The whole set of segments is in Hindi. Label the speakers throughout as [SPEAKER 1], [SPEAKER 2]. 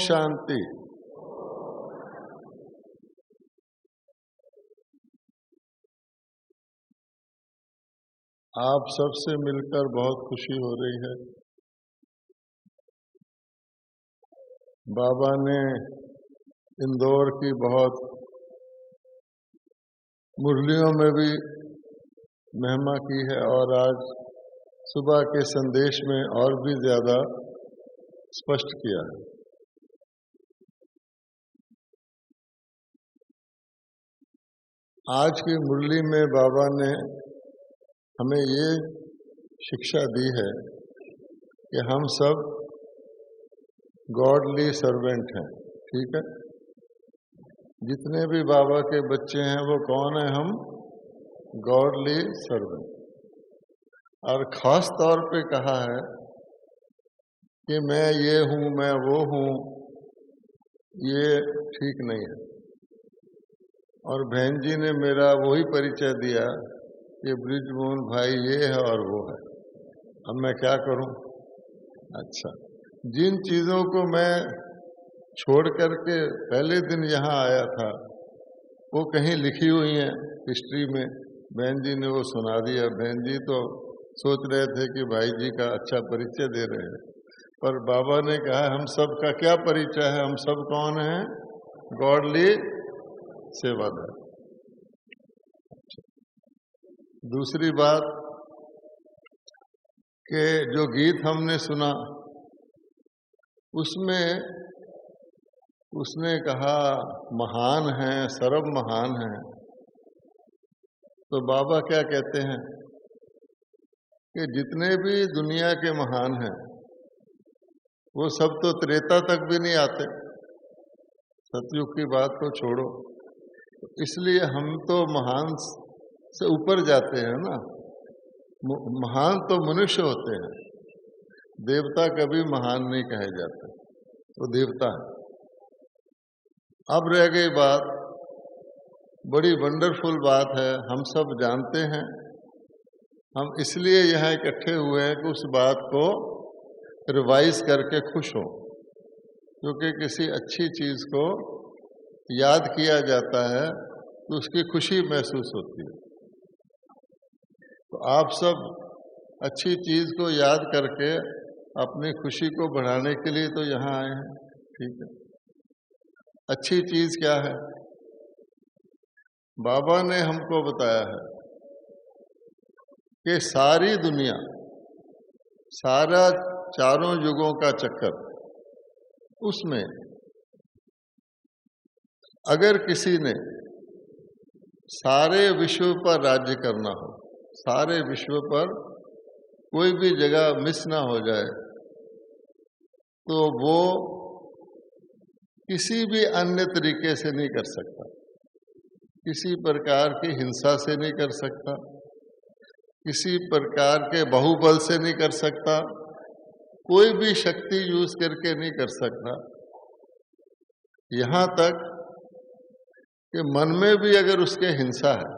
[SPEAKER 1] शांति। आप सबसे मिलकर बहुत खुशी हो रही है। बाबा ने इंदौर की बहुत मुरलियों में भी महिमा की है और आज सुबह के संदेश में और भी ज्यादा स्पष्ट किया है। आज की मुरली में बाबा ने हमें ये शिक्षा दी है कि हम सब गॉडली सर्वेंट हैं। ठीक है, जितने भी बाबा के बच्चे हैं वो कौन है? हम गॉडली सर्वेंट। और खास तौर पे कहा है कि मैं ये हूं, मैं वो हूं, ये ठीक नहीं है। और बहन जी ने मेरा वही परिचय दिया कि ब्रिजमोहन भाई ये है और वो है। अब मैं क्या करूं? अच्छा, जिन चीजों को मैं छोड़ करके पहले दिन यहाँ आया था वो कहीं लिखी हुई हैं हिस्ट्री में, बहन जी ने वो सुना दिया। बहन जी तो सोच रहे थे कि भाई जी का अच्छा परिचय दे रहे हैं, पर बाबा ने कहा हम सब का क्या परिचय है? हम सब कौन हैं? गॉडली सेवादार। दूसरी बात कि जो गीत हमने सुना उसमें उसने कहा महान है, सर्व महान है। तो बाबा क्या कहते हैं कि जितने भी दुनिया के महान हैं वो सब तो त्रेता तक भी नहीं आते, सतयुग की बात को छोड़ो। इसलिए हम तो महान से ऊपर जाते हैं ना। महान तो मनुष्य होते हैं, देवता कभी महान नहीं कहे जाते, तो देवता है। अब रह गई बात, बड़ी वंडरफुल बात है, हम सब जानते हैं। हम इसलिए यहाँ इकट्ठे हुए हैं कि उस बात को रिवाइज करके खुश हो, क्योंकि किसी अच्छी चीज को याद किया जाता है तो उसकी खुशी महसूस होती है। तो आप सब अच्छी चीज को याद करके अपनी खुशी को बढ़ाने के लिए तो यहाँ आए हैं। ठीक है, अच्छी चीज क्या है? बाबा ने हमको बताया है कि सारी दुनिया, सारा चारों युगों का चक्कर, उसमें अगर किसी ने सारे विश्व पर राज्य करना हो, सारे विश्व पर कोई भी जगह मिस ना हो जाए, तो वो किसी भी अन्य तरीके से नहीं कर सकता। किसी प्रकार की हिंसा से नहीं कर सकता, किसी प्रकार के बाहुबल से नहीं कर सकता, कोई भी शक्ति यूज करके नहीं कर सकता। यहां तक कि मन में भी अगर उसके हिंसा है,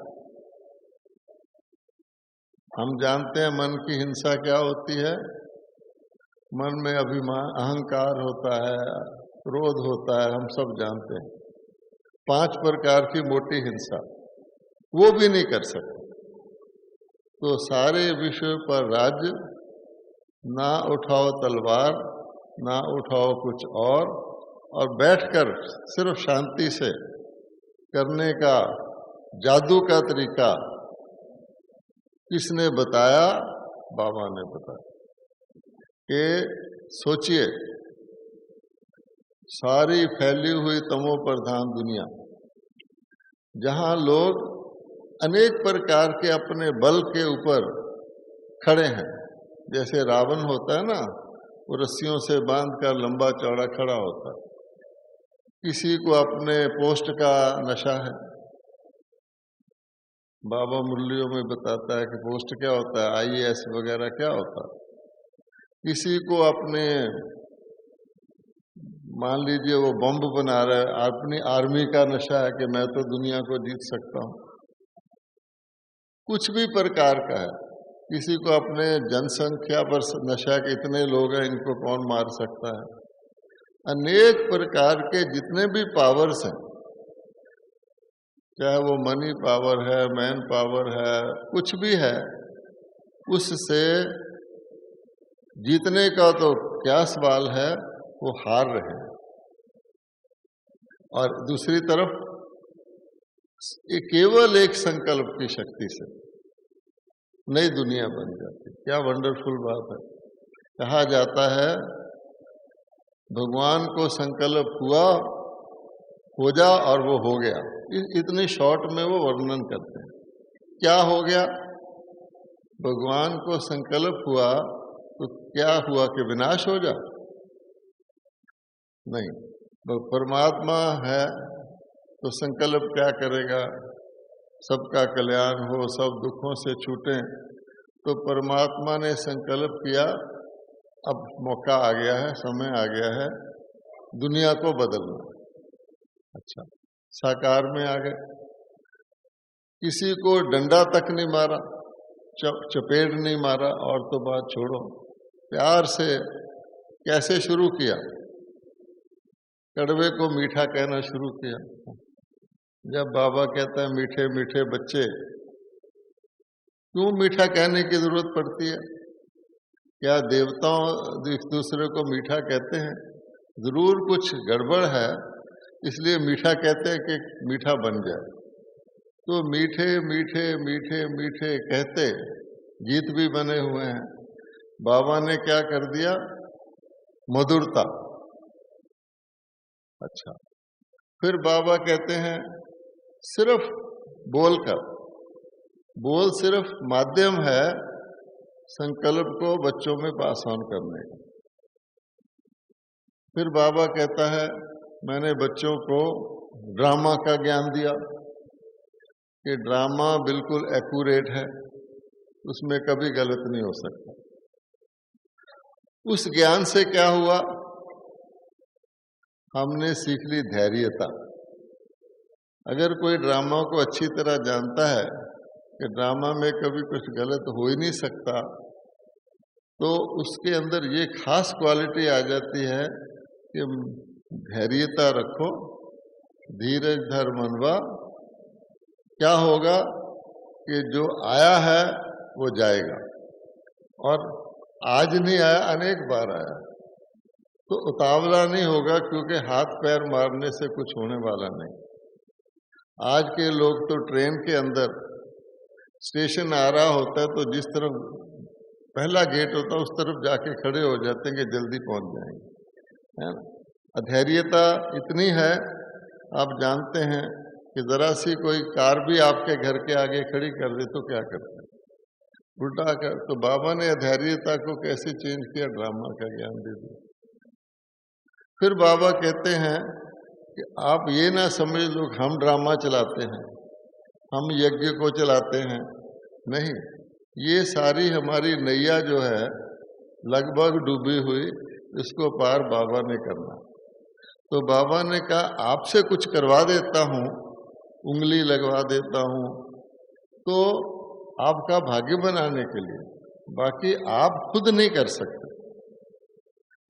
[SPEAKER 1] हम जानते हैं मन की हिंसा क्या होती है। मन में अभिमान, अहंकार होता है, क्रोध होता है, हम सब जानते हैं। 5 प्रकार की मोटी हिंसा, वो भी नहीं कर सकते। तो सारे विश्व पर राज्य, ना उठाओ तलवार, ना उठाओ कुछ और बैठकर सिर्फ शांति से करने का जादू का तरीका किसने बताया? बाबा ने बताया। कि सोचिए, सारी फैली हुई तमो प्रधान दुनिया, जहां लोग अनेक प्रकार के अपने बल के ऊपर खड़े हैं, जैसे रावण होता है ना, वो रस्सियों से बांधकर लंबा चौड़ा खड़ा होता है। किसी को अपने पोस्ट का नशा है, बाबा मुरलियों में बताता है कि पोस्ट क्या होता है, आईएएस वगैरह क्या होता है। किसी को अपने, मान लीजिए वो बम बना रहा है, अपनी आर्मी का नशा है कि मैं तो दुनिया को जीत सकता हूं, कुछ भी प्रकार का है। किसी को अपने जनसंख्या पर नशा के इतने लोग हैं, इनको कौन मार सकता है। अनेक प्रकार के जितने भी पावर्स हैं, चाहे वो मनी पावर है, मैन पावर है, कुछ भी है, उससे जीतने का तो क्या सवाल है, वो हार रहे हैं। और दूसरी तरफ ये केवल एक संकल्प की शक्ति से नई दुनिया बन जाती। क्या वंडरफुल बात है। कहा जाता है भगवान को संकल्प हुआ, हो जा, और वो हो गया। इतनी शॉर्ट में वो वर्णन करते हैं। क्या हो गया? भगवान को संकल्प हुआ तो क्या हुआ कि विनाश हो जा? नहीं, वो परमात्मा है तो संकल्प क्या करेगा? सबका कल्याण हो, सब दुखों से छूटें। तो परमात्मा ने संकल्प किया, अब मौका आ गया है, समय आ गया है दुनिया को बदलना। अच्छा, साकार में आ गए। किसी को डंडा तक नहीं मारा, चपेट नहीं मारा, और तो बात छोड़ो, प्यार से कैसे शुरू किया? कड़वे को मीठा कहना शुरू किया। जब बाबा कहता है मीठे मीठे बच्चे, क्यों मीठा कहने की जरूरत पड़ती है? क्या देवताओं एक दूसरे को मीठा कहते हैं? जरूर कुछ गड़बड़ है, इसलिए मीठा कहते हैं कि मीठा बन जाए। तो मीठे मीठे मीठे मीठे कहते गीत भी बने हुए हैं। बाबा ने क्या कर दिया? मधुरता। अच्छा, फिर बाबा कहते हैं सिर्फ बोलकर, बोल सिर्फ माध्यम है संकल्प को बच्चों में पास ऑन करने का। फिर बाबा कहता है मैंने बच्चों को ड्रामा का ज्ञान दिया कि ड्रामा बिल्कुल एक्यूरेट है, उसमें कभी गलत नहीं हो सकता। उस ज्ञान से क्या हुआ? हमने सीख ली धैर्यता। अगर कोई ड्रामा को अच्छी तरह जानता है कि ड्रामा में कभी कुछ गलत हो ही नहीं सकता, तो उसके अंदर ये खास क्वालिटी आ जाती है कि धैर्यता रखो, धीरज धर मनवा। क्या होगा कि जो आया है वो जाएगा, और आज नहीं आया, अनेक बार आया। तो उतावला नहीं होगा, क्योंकि हाथ पैर मारने से कुछ होने वाला नहीं। आज के लोग तो ट्रेन के अंदर स्टेशन आ रहा होता है तो जिस तरफ पहला गेट होता है उस तरफ जाके खड़े हो जाते हैं कि जल्दी पहुंच जाएंगे, है ना। अधैर्यता इतनी है, आप जानते हैं कि जरा सी कोई कार भी आपके घर के आगे खड़ी कर दे तो क्या करते हैं? उल्टा कर। तो बाबा ने अधैर्यता को कैसे चेंज किया? ड्रामा का ज्ञान दे दिया। फिर बाबा कहते हैं कि आप ये ना समझ लो हम ड्रामा चलाते हैं, हम यज्ञ को चलाते हैं। नहीं, ये सारी हमारी नैया जो है लगभग डूबी हुई, इसको पार बाबा ने करना। तो बाबा ने कहा आपसे कुछ करवा देता हूँ, उंगली लगवा देता हूँ, तो आपका भाग्य बनाने के लिए, बाकी आप खुद नहीं कर सकते।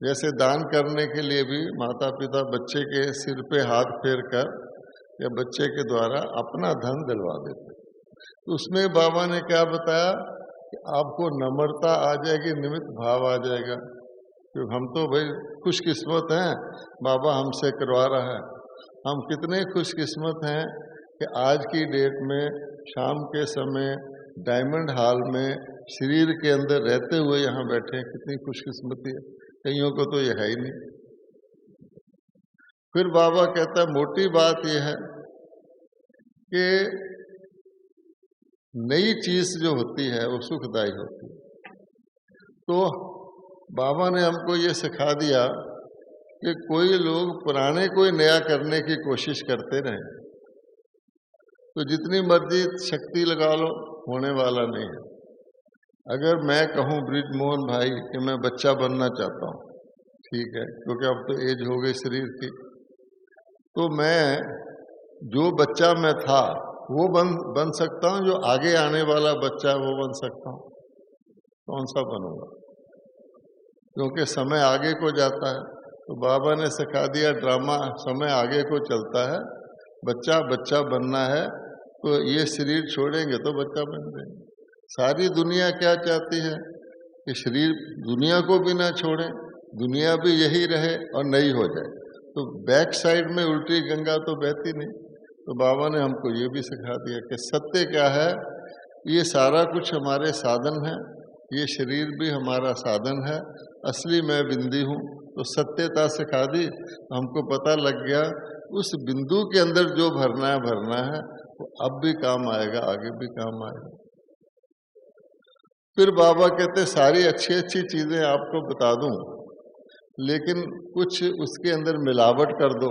[SPEAKER 1] जैसे दान करने के लिए भी माता पिता बच्चे के सिर पे हाथ फेर कर या बच्चे के द्वारा अपना धन दिलवा देते। तो उसमें बाबा ने क्या बताया कि आपको नम्रता आ जाएगी, निमित्त भाव आ जाएगा, क्योंकि हम तो भाई खुशकिस्मत हैं, बाबा हमसे करवा रहा है। हम कितने खुशकिस्मत हैं कि आज की डेट में शाम के समय डायमंड हॉल में शरीर के अंदर रहते हुए यहाँ बैठे हैं। कितनी खुशकिस्मती है, कईयों को तो यह है ही नहीं। फिर बाबा कहता है मोटी बात यह है कि नई चीज जो होती है वो सुखदायी होती है। तो बाबा ने हमको ये सिखा दिया कि कोई लोग पुराने कोई नया करने की कोशिश करते रहे, तो जितनी मर्जी शक्ति लगा लो, होने वाला नहीं है। अगर मैं कहूँ ब्रिजमोहन भाई कि मैं बच्चा बनना चाहता हूँ, ठीक है, क्योंकि अब तो एज हो गई शरीर की, तो मैं जो बच्चा मैं था वो बन सकता हूँ, जो आगे आने वाला बच्चा है वो बन सकता हूँ। कौन सा बनूंगा? क्योंकि समय आगे को जाता है। तो बाबा ने सिखा दिया ड्रामा समय आगे को चलता है, बच्चा बच्चा बनना है तो ये शरीर छोड़ेंगे तो बच्चा बन जाएंगे। सारी दुनिया क्या चाहती है कि शरीर दुनिया को भी ना छोड़े, दुनिया भी यही रहे और नहीं हो जाए। तो बैक साइड में उल्टी गंगा तो बहती नहीं। तो बाबा ने हमको ये भी सिखा दिया कि सत्य क्या है, ये सारा कुछ हमारे साधन है, ये शरीर भी हमारा साधन है, असली मैं बिंदी हूँ। तो सत्यता सिखा दी, हमको पता लग गया उस बिंदु के अंदर जो भरना है वो अब भी काम आएगा, आगे भी काम आएगा। फिर बाबा कहते सारी अच्छी अच्छी चीजें आपको बता दूं, लेकिन कुछ उसके अंदर मिलावट कर दो,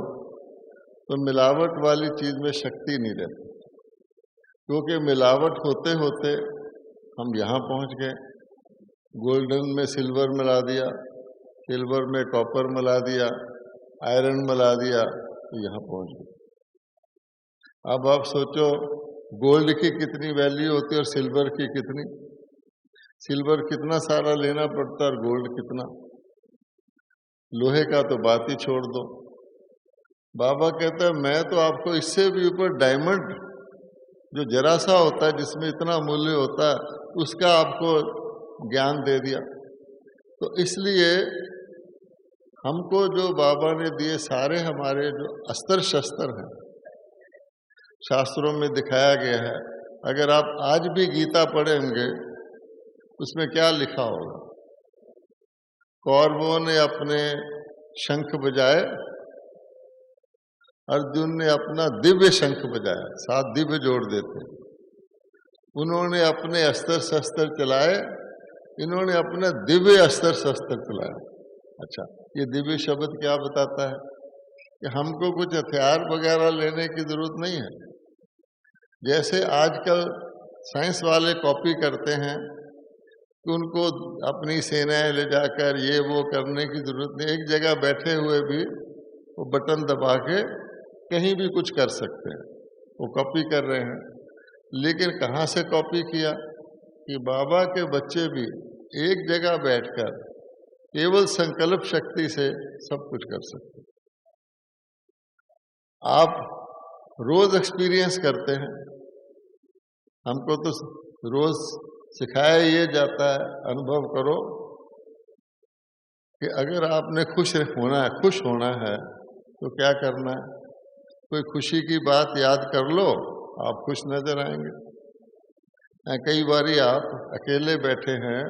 [SPEAKER 1] तो मिलावट वाली चीज में शक्ति नहीं रहती। क्योंकि मिलावट होते होते हम यहाँ पहुँच गए, गोल्डन में सिल्वर मिला दिया, सिल्वर में कॉपर मिला दिया, आयरन मिला दिया, तो यहाँ पहुँच गए। अब आप सोचो गोल्ड की कितनी वैल्यू होती है और सिल्वर की कितनी। सिल्वर कितना सारा लेना पड़ता है और गोल्ड कितना। लोहे का तो बात ही छोड़ दो। बाबा कहता है मैं तो आपको इससे भी ऊपर डायमंड जो जरा सा होता है, जिसमें इतना मूल्य होता है, उसका आपको ज्ञान दे दिया। तो इसलिए हमको जो बाबा ने दिए सारे हमारे जो अस्त्र शस्त्र हैं, शास्त्रों में दिखाया गया है। अगर आप आज भी गीता पढ़ेंगे उसमें क्या लिखा होगा, कौरवों ने अपने शंख बजाए, अर्जुन ने अपना दिव्य शंख बजाया, 7 दिव्य जोड़ देते। उन्होंने अपने अस्त्र शस्त्र चलाए, इन्होंने अपना दिव्य अस्त्र शस्त्र चलाया। अच्छा, ये दिव्य शब्द क्या बताता है कि हमको कुछ हथियार वगैरह लेने की जरूरत नहीं है। जैसे आजकल साइंस वाले कॉपी करते हैं कि उनको अपनी सेनाएं ले जाकर ये वो करने की जरूरत नहीं। एक जगह बैठे हुए भी वो बटन दबा के कहीं भी कुछ कर सकते हैं, वो कॉपी कर रहे हैं। लेकिन कहाँ से कॉपी किया कि बाबा के बच्चे भी एक जगह बैठकर केवल संकल्प शक्ति से सब कुछ कर सकते हैं। आप रोज एक्सपीरियंस करते हैं, हमको तो रोज सिखाया ये जाता है, अनुभव करो कि अगर आपने खुश होना है तो क्या करना है। कोई खुशी की बात याद कर लो, आप खुश नजर आएंगे। कई बारी आप अकेले बैठे हैं,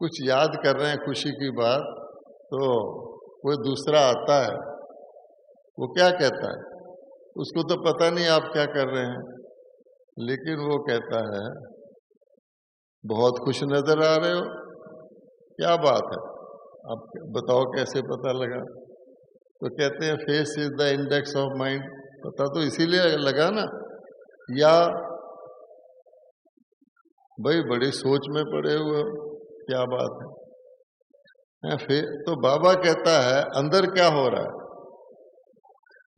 [SPEAKER 1] कुछ याद कर रहे हैं खुशी की बात, तो कोई दूसरा आता है, वो क्या कहता है, उसको तो पता नहीं आप क्या कर रहे हैं, लेकिन वो कहता है बहुत खुश नजर आ रहे हो, क्या बात है, आप बताओ कैसे पता लगा। तो कहते हैं face is the index of mind. पता तो इसीलिए लगा ना, या भाई बड़ी सोच में पड़े हुए हो, क्या बात है। फिर तो बाबा कहता है अंदर क्या हो रहा है,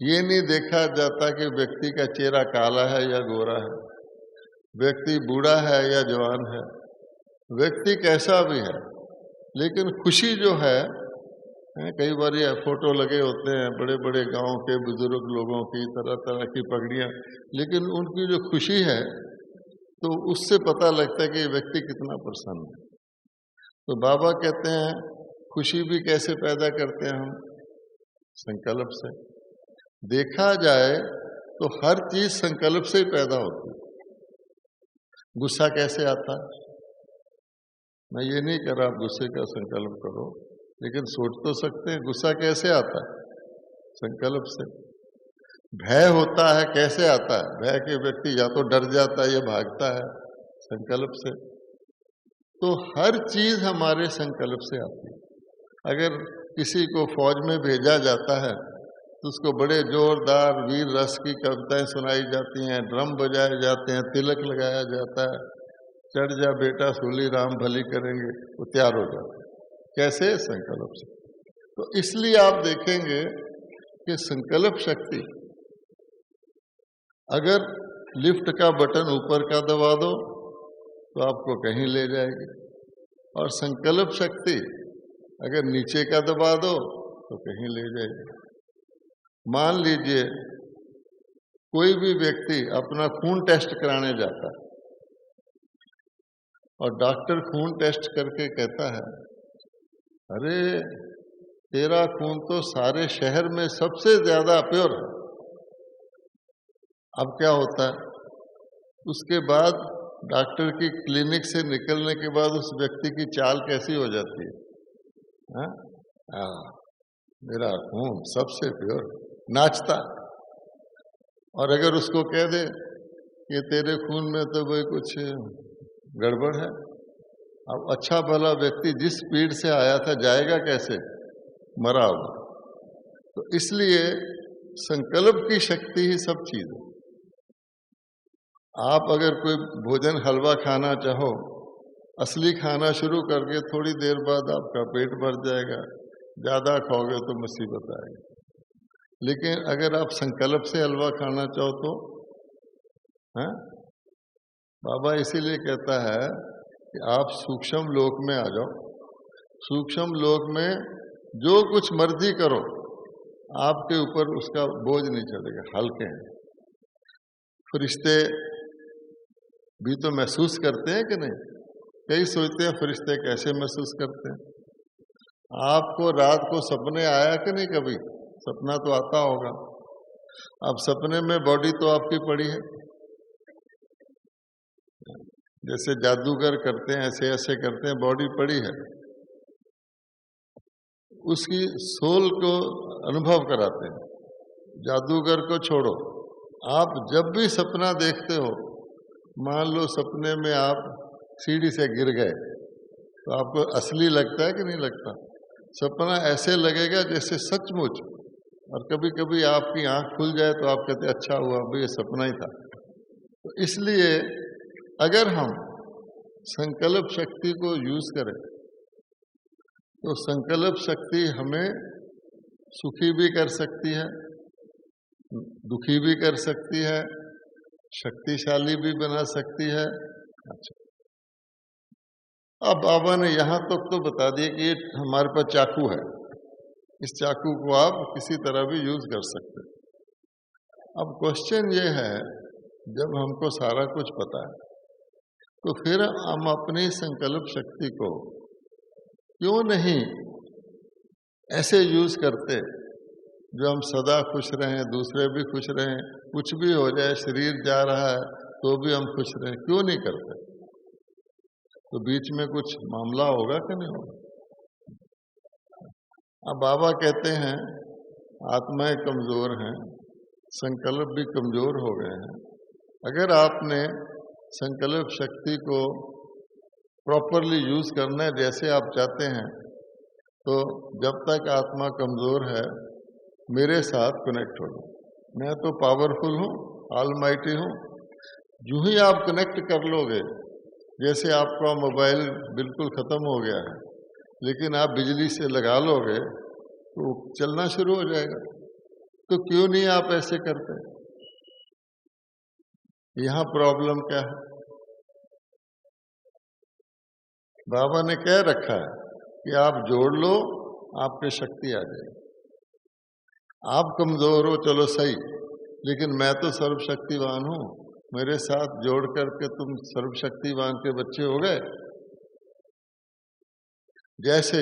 [SPEAKER 1] ये नहीं देखा जाता कि व्यक्ति का चेहरा काला है या गोरा है, व्यक्ति बूढ़ा है या जवान है, व्यक्ति कैसा भी है, लेकिन खुशी जो है, कई बार ये फोटो लगे होते हैं बड़े बड़े गांव के बुजुर्ग लोगों की, तरह तरह की पगड़ियाँ, लेकिन उनकी जो खुशी है तो उससे पता लगता है कि व्यक्ति कितना प्रसन्न है। तो बाबा कहते हैं खुशी भी कैसे पैदा करते हैं हम, संकल्प से। देखा जाए तो हर चीज संकल्प से ही पैदा होती है। गुस्सा कैसे आता है, मैं ये नहीं कह रहा आप गुस्से का संकल्प करो, लेकिन सोच तो सकते हैं गुस्सा कैसे आता है, संकल्प से। भय होता है, कैसे आता है, भय के व्यक्ति या तो डर जाता है या भागता है, संकल्प से। तो हर चीज हमारे संकल्प से आती है। अगर किसी को फौज में भेजा जाता है तो उसको बड़े जोरदार वीर रस की कविताएं सुनाई जाती हैं, ड्रम बजाए जाते हैं, तिलक लगाया जाता है, चढ़ जा बेटा सूली राम भली करेंगे, वो तैयार हो जाते हैं। कैसे, संकल्प से। तो इसलिए आप देखेंगे कि संकल्प शक्ति, अगर लिफ्ट का बटन ऊपर का दबा दो तो आपको कहीं ले जाएगी, और संकल्प शक्ति अगर नीचे का दबा दो तो कहीं ले जाएगा। मान लीजिए कोई भी व्यक्ति अपना खून टेस्ट कराने जाता है और डॉक्टर खून टेस्ट करके कहता है, अरे तेरा खून तो सारे शहर में सबसे ज्यादा प्योर है। अब क्या होता है, उसके बाद डॉक्टर की क्लिनिक से निकलने के बाद उस व्यक्ति की चाल कैसी हो जाती है? हाँ? मेरा खून सबसे प्योर, नाचता। और अगर उसको कह दे कि तेरे खून में तो भाई कुछ गड़बड़ है, अब अच्छा भला व्यक्ति जिस स्पीड से आया था जाएगा कैसे? मरा हुआ। तो इसलिए संकल्प की शक्ति ही सब चीज है। आप अगर कोई भोजन हलवा खाना चाहो, असली खाना शुरू करके थोड़ी देर बाद आपका पेट भर जाएगा, ज्यादा खाओगे तो मुसीबत आएगी। लेकिन अगर आप संकल्प से हलवा खाना चाहो तो है? बाबा इसीलिए कहता है कि आप सूक्ष्म लोक में आ जाओ। सूक्ष्म लोक में जो कुछ मर्जी करो, आपके ऊपर उसका बोझ नहीं चलेगा, हल्के हैं। फरिश्ते भी तो महसूस करते हैं कि नहीं? कई सोचते हैं फरिश्ते कैसे महसूस करते हैं। आपको रात को सपने आया कि नहीं कभी? सपना तो आता होगा। अब सपने में बॉडी तो आपकी पड़ी है, जैसे जादूगर करते हैं ऐसे ऐसे करते हैं, बॉडी पड़ी है। उसकी सोल को अनुभव कराते हैं। जादूगर को छोड़ो, आप जब भी सपना देखते हो, मान लो सपने में आप सीढ़ी से गिर गए, तो आपको असली लगता है कि नहीं लगता? सपना ऐसे लगेगा जैसे सचमुच। और कभी कभी आपकी आंख खुल जाए तो आप कहते अच्छा हुआ, अभी ये सपना ही था। तो इसलिए अगर हम संकल्प शक्ति को यूज करें तो संकल्प शक्ति हमें सुखी भी कर सकती है, दुखी भी कर सकती है, शक्तिशाली भी बना सकती है। अच्छा, अब बाबा ने यहां तक तो बता दिया कि ये हमारे पास चाकू है, इस चाकू को आप किसी तरह भी यूज कर सकते। अब क्वेश्चन ये है, जब हमको सारा कुछ पता है तो फिर हम अपनी संकल्प शक्ति को क्यों नहीं ऐसे यूज करते जो हम सदा खुश रहें, दूसरे भी खुश रहें, कुछ भी हो जाए, शरीर जा रहा है तो भी हम खुश रहें, क्यों नहीं करते? तो बीच में कुछ मामला होगा कि नहीं होगा? अब बाबा कहते हैं आत्माएं कमजोर हैं, संकल्प भी कमजोर हो गए हैं। अगर आपने संकल्प शक्ति को प्रॉपरली यूज करना है जैसे आप चाहते हैं, तो जब तक आत्मा कमजोर है मेरे साथ कनेक्ट हो जाओ। मैं तो पावरफुल हूँ, ऑलमाइटी हूँ। यूं ही आप कनेक्ट कर लोगे, जैसे आपका मोबाइल बिल्कुल खत्म हो गया है लेकिन आप बिजली से लगा लोगे तो चलना शुरू हो जाएगा। तो क्यों नहीं आप ऐसे करते? यहां प्रॉब्लम क्या है? बाबा ने कह रखा है कि आप जोड़ लो, आपकी शक्ति आ जाएगी। आप कमजोर हो चलो सही, लेकिन मैं तो सर्वशक्तिवान हूं, मेरे साथ जोड़ करके तुम सर्वशक्तिवान के बच्चे हो गए। जैसे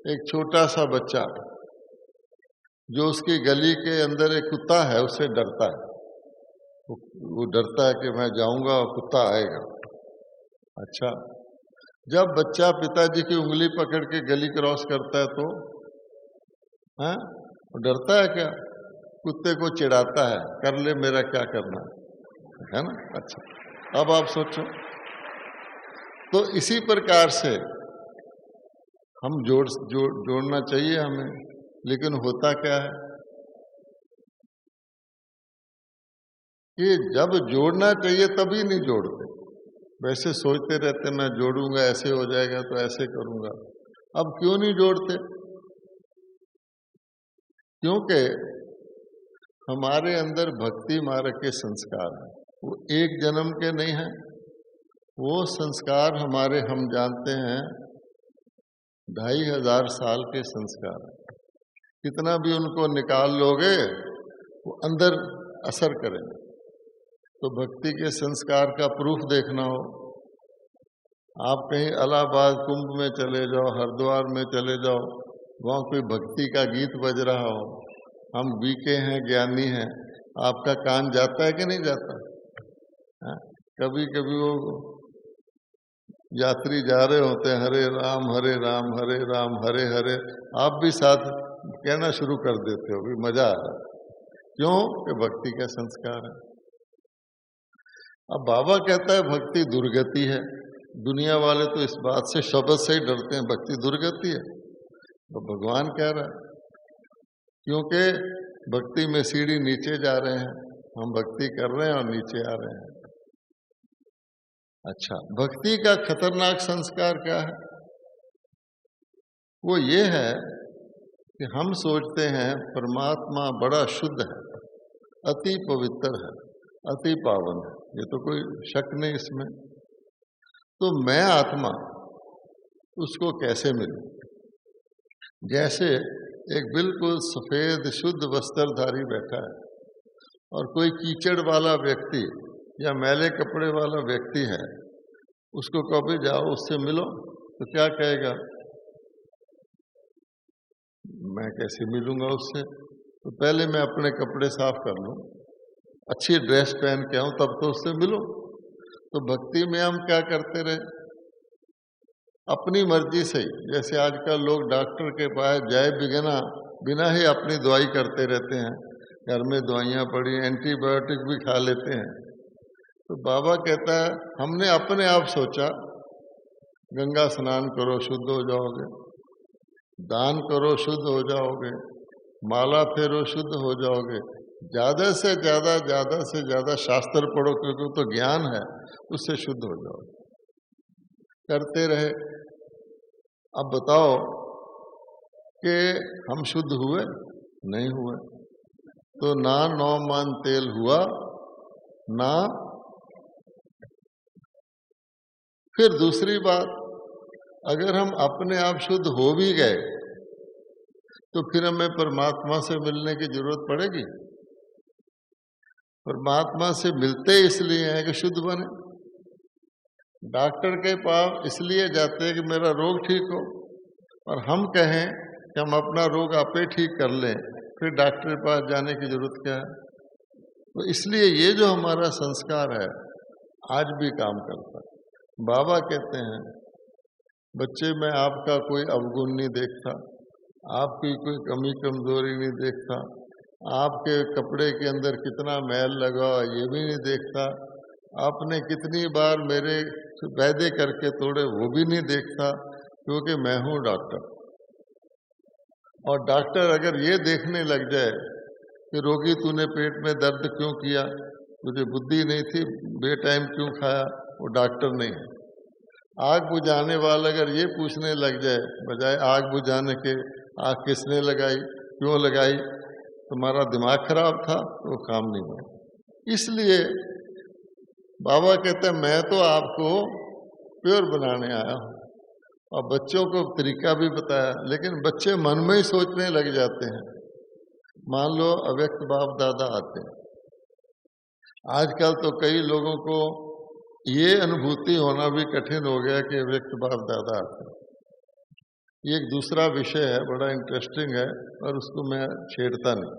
[SPEAKER 1] एक छोटा सा बच्चा जो उसकी गली के अंदर एक कुत्ता है उससे डरता है, वो डरता है कि मैं जाऊंगा और कुत्ता आएगा। अच्छा, जब बच्चा पिताजी की उंगली पकड़ के गली क्रॉस करता है तो हाँ, वो डरता है क्या? कुत्ते को चिढ़ाता है, कर ले मेरा क्या करना है ना। अच्छा, अब आप सोचो, तो इसी प्रकार से हम जोड़ना चाहिए हमें, लेकिन होता क्या है कि जब जोड़ना चाहिए तभी नहीं जोड़ते। वैसे सोचते रहते मैं जोड़ूंगा, ऐसे हो जाएगा तो ऐसे करूंगा। अब क्यों नहीं जोड़ते? क्योंकि हमारे अंदर भक्ति मार्ग के संस्कार हैं, वो एक जन्म के नहीं हैं। वो संस्कार हमारे, हम जानते हैं 2500 साल के संस्कार। कितना भी उनको निकाल लोगे वो अंदर असर करेंगे। तो भक्ति के संस्कार का प्रूफ देखना हो, आप कहीं इलाहाबाद कुंभ में चले जाओ, हरिद्वार में चले जाओ, वहाँ कोई भक्ति का गीत बज रहा हो, हम बीके हैं, ज्ञानी हैं, आपका कान जाता है कि नहीं जाता? कभी कभी वो यात्री जा रहे होते हैं, हरे राम हरे राम हरे राम हरे हरे, आप भी साथ कहना शुरू कर देते हो, भी मजा आ रहा है। क्यों? कि भक्ति का संस्कार है। अब बाबा कहता है भक्ति दुर्गति है। दुनिया वाले तो इस बात से शब्द से ही डरते हैं, भक्ति दुर्गति है। तो भगवान कह रहा है क्योंकि भक्ति में सीढ़ी नीचे जा रहे हैं, हम भक्ति कर रहे हैं और नीचे आ रहे हैं। अच्छा, भक्ति का खतरनाक संस्कार क्या है? वो ये है कि हम सोचते हैं परमात्मा बड़ा शुद्ध है, अति पवित्र है, अति पावन है, ये तो कोई शक नहीं इसमें। तो मैं आत्मा उसको कैसे मिलूं? जैसे एक बिल्कुल सफेद शुद्ध वस्त्रधारी बैठा है और कोई कीचड़ वाला व्यक्ति या मैले कपड़े वाला व्यक्ति है, उसको कभी जाओ उससे मिलो तो क्या कहेगा? मैं कैसे मिलूंगा उससे? तो पहले मैं अपने कपड़े साफ कर लूं, अच्छी ड्रेस पहन के आऊं, तब तो उससे मिलूं। तो भक्ति में हम क्या करते रहे? अपनी मर्जी से ही, जैसे आजकल लोग डॉक्टर के पास जाए बिना ही अपनी दवाई करते रहते हैं, घर में दवाइयाँ पड़ी, एंटीबायोटिक भी खा लेते हैं। तो बाबा कहता है हमने अपने आप सोचा गंगा स्नान करो शुद्ध हो जाओगे, दान करो शुद्ध हो जाओगे, माला फेरो शुद्ध हो जाओगे, ज्यादा से ज्यादा शास्त्र पढ़ो क्योंकि तो ज्ञान है, उससे शुद्ध हो जाओगे। करते रहे। अब बताओ कि हम शुद्ध हुए? नहीं हुए। तो ना 9 मन तेल हुआ ना। फिर दूसरी बात, अगर हम अपने आप शुद्ध हो भी गए तो फिर हमें परमात्मा से मिलने की जरूरत पड़ेगी? परमात्मा से मिलते इसलिए हैं कि शुद्ध बने। डॉक्टर के पास इसलिए जाते हैं कि मेरा रोग ठीक हो, और हम कहें कि हम अपना रोग आपे ठीक कर लें, फिर डॉक्टर के पास जाने की जरूरत क्या है? तो इसलिए ये जो हमारा संस्कार है आज भी काम करता है। बाबा कहते हैं बच्चे में आपका कोई अवगुण नहीं देखता, आपकी कोई कमी कमजोरी नहीं देखता, आपके कपड़े के अंदर कितना मैल लगा ये भी नहीं देखता, आपने कितनी बार मेरे वायदे करके तोड़े वो भी नहीं देखता, क्योंकि मैं हूँ डॉक्टर। और डॉक्टर अगर ये देखने लग जाए कि रोगी तूने पेट में दर्द क्यों किया, तुझे बुद्धि नहीं थी, बेटाइम क्यों खाया, वो डॉक्टर नहीं है। आग बुझाने वाला अगर ये पूछने लग जाए बजाय आग बुझाने के आग किसने लगाई, क्यों लगाई, तुम्हारा दिमाग खराब था, तो काम नहीं हुआ। इसलिए बाबा कहते हैं मैं तो आपको प्योर बनाने आया हूँ, और बच्चों को तरीका भी बताया, लेकिन बच्चे मन में ही सोचने लग जाते हैं। मान लो अव्यक्त बाप दादा आते हैं, आजकल तो कई लोगों को ये अनुभूति होना भी कठिन हो गया कि अव्यक्त बाप दादा आते हैं। ये एक दूसरा विषय है, बड़ा इंटरेस्टिंग है, और उसको मैं छेड़ता नहीं।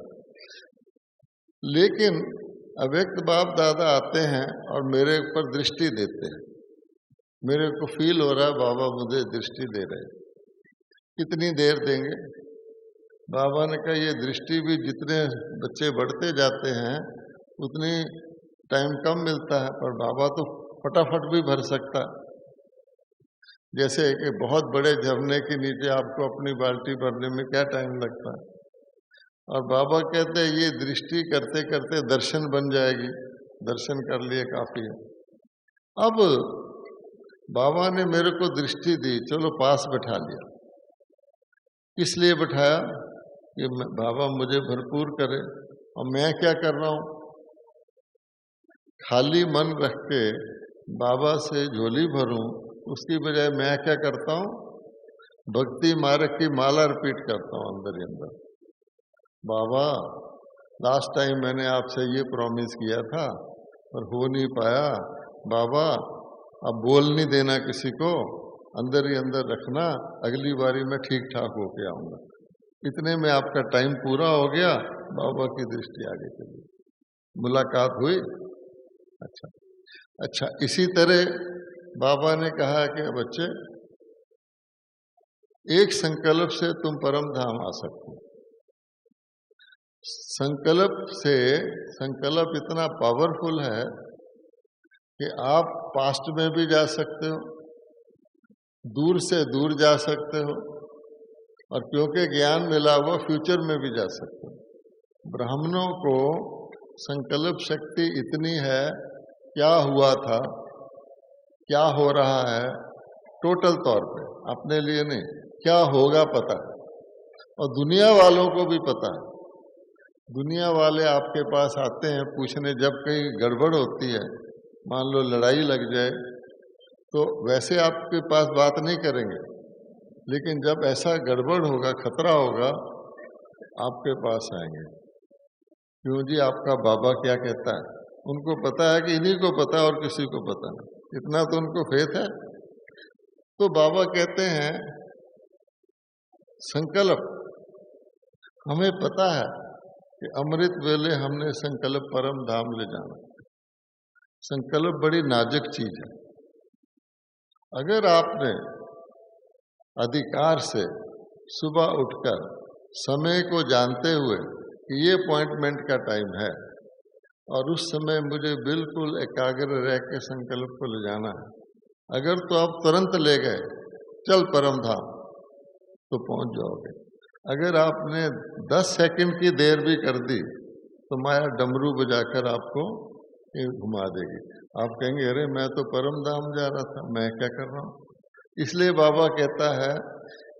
[SPEAKER 1] लेकिन अव्यक्त बाप दादा आते हैं और मेरे ऊपर दृष्टि देते हैं, मेरे को फील हो रहा है बाबा मुझे दृष्टि दे रहे। कितनी देर देंगे? बाबा ने कहा ये दृष्टि भी जितने बच्चे बढ़ते जाते हैं उतनी टाइम कम मिलता है, पर बाबा तो फटाफट भी भर सकता। जैसे कि बहुत बड़े झरने के नीचे आपको अपनी बाल्टी भरने में क्या टाइम लगता है, और बाबा कहते हैं ये दृष्टि करते करते दर्शन बन जाएगी, दर्शन कर लिए काफी है। अब बाबा ने मेरे को दृष्टि दी, चलो पास बैठा लिया। किस लिए बैठाया? कि बाबा मुझे भरपूर करे, और मैं क्या कर रहा हूं? खाली मन रख के बाबा से झोली भरूं, उसकी बजाय मैं क्या करता हूं? भक्ति मार्ग की माला रिपीट करता हूँ अंदर ही अंदर। बाबा लास्ट टाइम मैंने आपसे ये प्रॉमिस किया था पर हो नहीं पाया। बाबा अब बोल नहीं देना किसी को, अंदर ही अंदर रखना, अगली बारी मैं ठीक ठाक होके आऊंगा। इतने में आपका टाइम पूरा हो गया, बाबा की दृष्टि आगे चली, मुलाकात हुई। अच्छा अच्छा, इसी तरह बाबा ने कहा कि बच्चे एक संकल्प से तुम परम धाम आ सकते हो। संकल्प इतना पावरफुल है कि आप पास्ट में भी जा सकते हो, दूर से दूर जा सकते हो, और क्योंकि ज्ञान मिला वो फ्यूचर में भी जा सकते हो। ब्राह्मणों को संकल्प शक्ति इतनी है, क्या हुआ था, क्या हो रहा है, टोटल तौर पे, अपने लिए नहीं, क्या होगा पता है, और दुनिया वालों को भी पता है। दुनिया वाले आपके पास आते हैं पूछने, जब कहीं गड़बड़ होती है, मान लो लड़ाई लग जाए, तो वैसे आपके पास बात नहीं करेंगे, लेकिन जब ऐसा गड़बड़ होगा, खतरा होगा, आपके पास आएंगे। क्यों जी, आपका बाबा क्या कहता है? उनको पता है कि इन्हीं को पता है और किसी को पता नहीं, इतना तो उनको फेथ है। तो बाबा कहते हैं संकल्प, हमें पता है कि अमृत वेले हमने संकल्प परम धाम ले जाना। संकल्प बड़ी नाजुक चीज है। अगर आपने अधिकार से सुबह उठकर समय को जानते हुए कि ये अपॉइंटमेंट का टाइम है और उस समय मुझे बिल्कुल एकाग्र रह के संकल्प को ले जाना है, अगर तो आप तुरंत ले गए, चल परम धाम, तो पहुंच जाओगे। अगर आपने 10 सेकंड की देर भी कर दी तो माया डमरू बजाकर आपको घुमा देगी। आप कहेंगे अरे मैं तो परम धाम जा रहा था, मैं क्या कर रहा हूं। इसलिए बाबा कहता है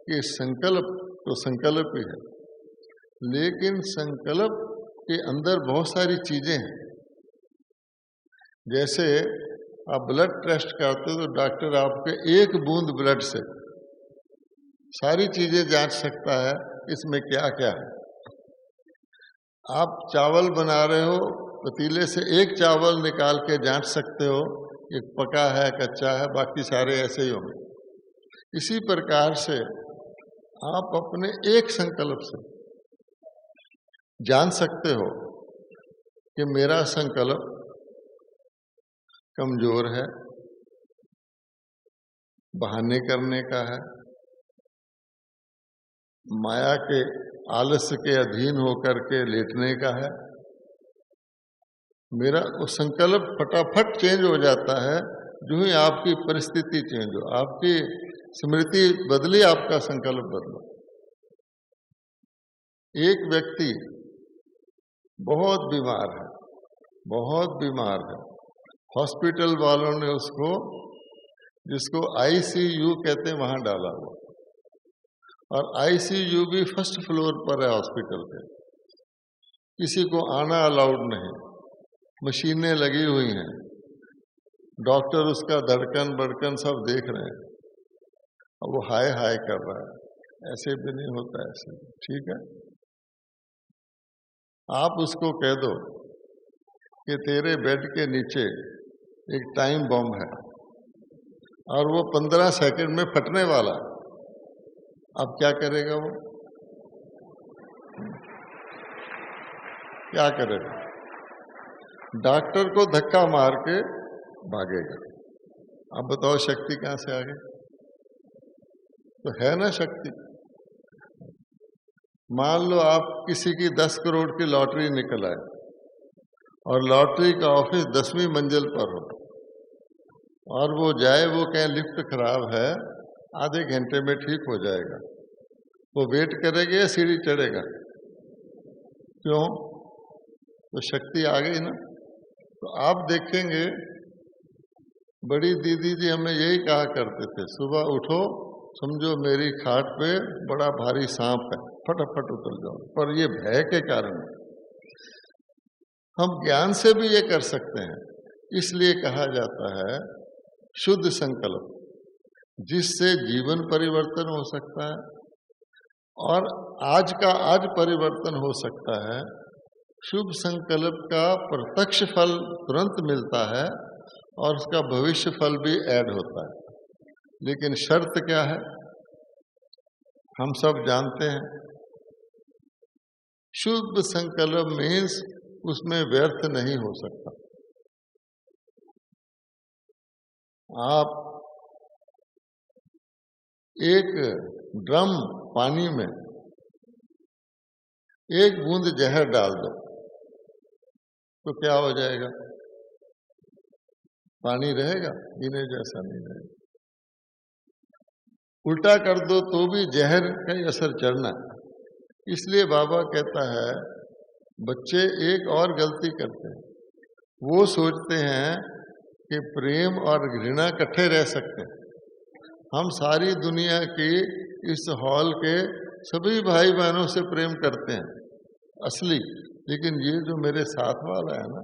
[SPEAKER 1] कि संकल्प तो संकल्प ही है, लेकिन संकल्प के अंदर बहुत सारी चीजें हैं। जैसे आप ब्लड टेस्ट करते हो तो डॉक्टर आपके एक बूंद ब्लड से सारी चीजें जांच सकता है इसमें क्या क्या है। आप चावल बना रहे हो, पतीले से एक चावल निकाल के जांच सकते हो कि पका है कच्चा है, बाकी सारे ऐसे ही होंगे। इसी प्रकार से आप अपने एक संकल्प से जान सकते हो कि मेरा संकल्प कमजोर है, बहाने करने का है, माया के आलस्य के अधीन होकर के लेटने का है। मेरा वो संकल्प फटाफट चेंज हो जाता है जो ही आपकी परिस्थिति चेंज हो, आपकी स्मृति बदली, आपका संकल्प बदला। एक व्यक्ति बहुत बीमार है, बहुत बीमार है, हॉस्पिटल वालों ने उसको, जिसको आईसीयू कहते हैं, वहां डाला हुआ, और आईसीयू भी फर्स्ट फ्लोर पर है हॉस्पिटल के, किसी को आना अलाउड नहीं, मशीनें लगी हुई हैं, डॉक्टर उसका धड़कन बड़कन सब देख रहे हैं, अब वो हाय हाय कर रहा है, ऐसे भी नहीं होता, ऐसे ठीक है। आप उसको कह दो कि तेरे बेड के नीचे एक टाइम बम है और वो 15 सेकंड में फटने वाला, अब क्या करेगा वो? क्या करेगा? डॉक्टर को धक्का मार के भागेगा। अब बताओ शक्ति कहां से आ गई? तो है ना शक्ति। मान लो आप किसी की 10 करोड़ की लॉटरी निकल आए और लॉटरी का ऑफिस 10वीं मंजिल पर हो, और वो जाए, वो कहे लिफ्ट खराब है, आधे घंटे में ठीक हो जाएगा, वो वेट करेगा या सीढ़ी चढ़ेगा? क्यों? तो शक्ति आ गई ना। तो आप देखेंगे बड़ी दीदी जी हमें यही कहा करते थे, सुबह उठो, समझो मेरी खाट पे बड़ा भारी सांप है, फटाफट उतर जाओ, पर ये भय के कारण हम ज्ञान से भी ये कर सकते हैं। इसलिए कहा जाता है शुद्ध संकल्प। जिससे जीवन परिवर्तन हो सकता है और आज का आज परिवर्तन हो सकता है। शुभ संकल्प का प्रत्यक्ष फल तुरंत मिलता है और उसका भविष्य फल भी ऐड होता है। लेकिन शर्त क्या है, हम सब जानते हैं। शुभ संकल्प मीन्स उसमें व्यर्थ नहीं हो सकता। आप एक ड्रम पानी में एक बूंद जहर डाल दो तो क्या हो जाएगा? पानी रहेगा? पीने जैसा नहीं रहेगा। उल्टा कर दो तो भी जहर का ही असर चढ़ना है। इसलिए बाबा कहता है, बच्चे एक और गलती करते हैं। वो सोचते हैं कि प्रेम और घृणा इकट्ठे रह सकते हैं। हम सारी दुनिया की इस हॉल के सभी भाई बहनों से प्रेम करते हैं असली, लेकिन ये जो मेरे साथ वाला है ना,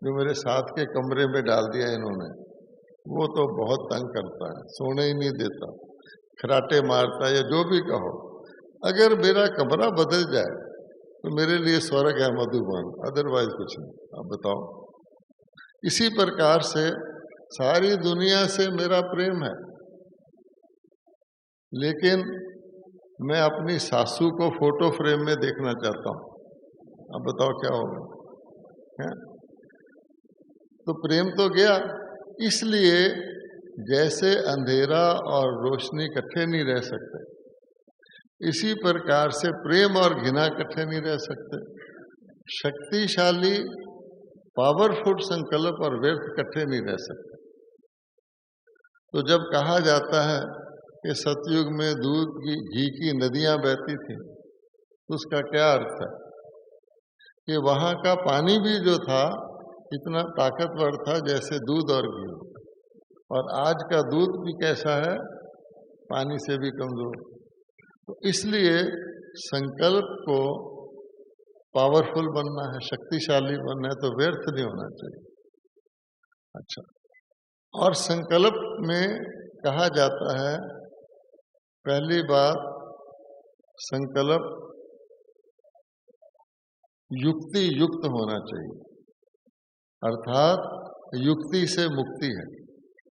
[SPEAKER 1] जो मेरे साथ के कमरे में डाल दिया इन्होंने, वो तो बहुत तंग करता है, सोने ही नहीं देता, खराटे मारता है, या जो भी कहो। अगर मेरा कमरा बदल जाए तो मेरे लिए स्वर्ग है मधुबन, अदरवाइज कुछ नहीं। आप बताओ। इसी प्रकार से सारी दुनिया से मेरा प्रेम है, लेकिन मैं अपनी सासू को फोटो फ्रेम में देखना चाहता हूं। अब बताओ क्या होगा? तो प्रेम तो गया। इसलिए जैसे अंधेरा और रोशनी इकट्ठे नहीं रह सकते, इसी प्रकार से प्रेम और घृणा इकट्ठे नहीं रह सकते। शक्तिशाली पावरफुल संकल्प और व्यर्थ इकट्ठे नहीं रह सकते। तो जब कहा जाता है कि सतयुग में दूध की घी की नदियां बहती थी, तो उसका क्या अर्थ है? कि वहां का पानी भी जो था इतना ताकतवर था जैसे दूध और घी, और आज का दूध भी कैसा है? पानी से भी कमजोर। तो इसलिए संकल्प को पावरफुल बनना है, शक्तिशाली बनना है, तो व्यर्थ नहीं होना चाहिए। अच्छा, और संकल्प में कहा जाता है, पहली बात, संकल्प युक्ति युक्त होना चाहिए, अर्थात युक्ति से मुक्ति है।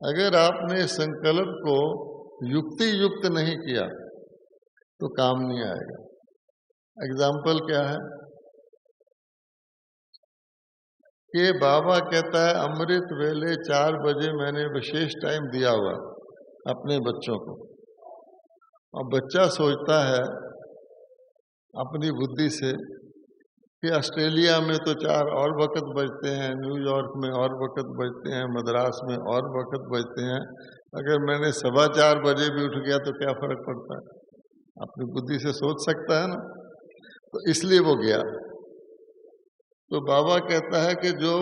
[SPEAKER 1] अगर आपने संकल्प को युक्ति युक्त नहीं किया तो काम नहीं आएगा। एग्जाम्पल क्या है कि बाबा कहता है, अमृत वेले 4 बजे मैंने विशेष टाइम दिया हुआ अपने बच्चों को, और बच्चा सोचता है अपनी बुद्धि से कि ऑस्ट्रेलिया में तो 4 और वक्त बजते हैं, न्यूयॉर्क में और वक्त बजते हैं, मद्रास में और वक्त बजते हैं, अगर मैंने 4:15 बजे भी उठ गया तो क्या फर्क पड़ता है? अपनी बुद्धि से सोच सकता है ना। तो इसलिए वो गया। तो बाबा कहता है कि जो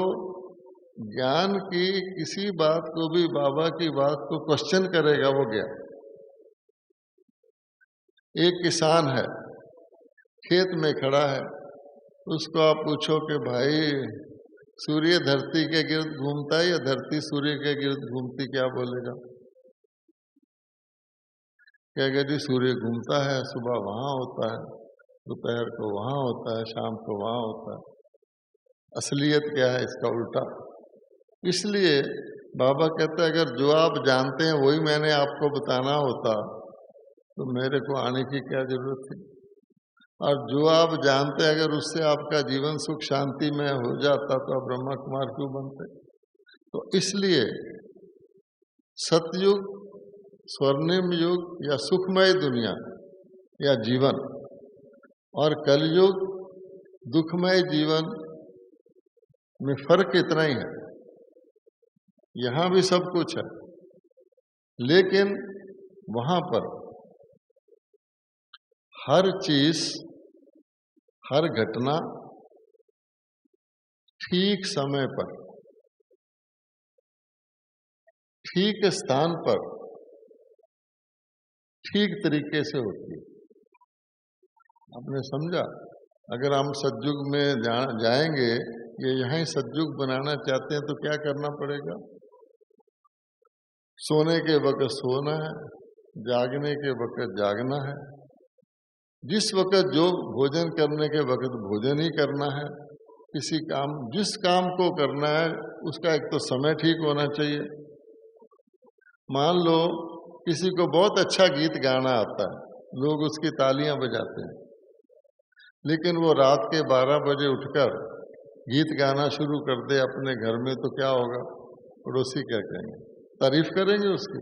[SPEAKER 1] ज्ञान की किसी बात को भी, बाबा की बात को क्वेश्चन करेगा, वो गया। एक किसान है, खेत में खड़ा है, उसको आप पूछो कि भाई सूर्य धरती के गिर्द घूमता है या धरती सूर्य के गिर्द घूमती, क्या बोलेगा? कहेगा जी सूर्य घूमता है, सुबह वहां होता है, दोपहर को वहां होता है, शाम को वहां होता है। असलियत क्या है? इसका उल्टा। इसलिए बाबा कहते हैं, अगर जो आप जानते हैं वही मैंने आपको बताना होता तो मेरे को आने की क्या जरूरत थी? और जो आप जानते हैं, अगर उससे आपका जीवन सुख शांति में हो जाता तो आप ब्रह्मा कुमार क्यों बनते? तो इसलिए सतयुग, स्वर्णिम युग या सुखमय दुनिया या जीवन, और कलयुग दुखमय जीवन में फर्क इतना ही है। यहां भी सब कुछ है, लेकिन वहां पर हर चीज, हर घटना ठीक समय पर, ठीक स्थान पर, ठीक तरीके से होती है। आपने समझा? अगर हम सतयुग में जाएंगे या यहाँ ही सतयुग बनाना चाहते हैं तो क्या करना पड़ेगा? सोने के वक्त सोना है, जागने के वक्त जागना है, जिस वक्त जो भोजन करने के वक्त भोजन ही करना है। किसी काम, जिस काम को करना है उसका एक तो समय ठीक होना चाहिए। मान लो किसी को बहुत अच्छा गीत गाना आता है, लोग उसकी तालियां बजाते हैं, लेकिन वो रात के 12 बजे उठकर गीत गाना शुरू कर दे अपने घर में, तो क्या होगा? पड़ोसी क्या कहेंगे? तारीफ करेंगे उसकी।